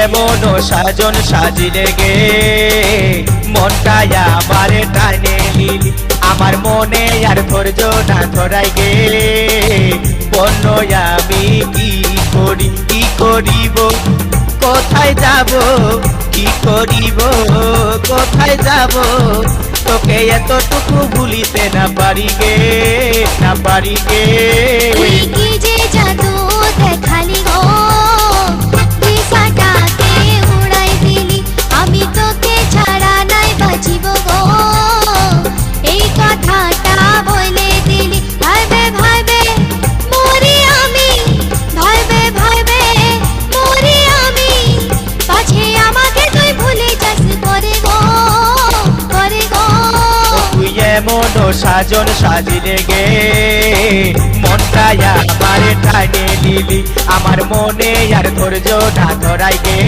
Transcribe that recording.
এমন সাজন সাজিলে গে মনটাই আমারে টানে লিলি আমার মনে আর ধৈর্য না ধরাই গে বন্য আমি কি করিব কোথায় যাব কি করিব কোথায় যাব তোকে এতটুকু ভুলিতে না পারি গে তুই কি যে জাদু দেখালি গো দিশাটাকে উড়াই দিলি আমি তোকে ছাড়া নাই বাঁচিব গো এই কথাটা বলে দিলি ভাইবে ভাইবে মরি আমি ভাইবে ভাইবে মরি আমি পাছে আমাকে তুই ভুলে যাস করে গো তুই এমন সাজন সাজিলে গে মনটাই আমারে টানে লিলি আমার মনে আর ধৈর্য না ধরাই গে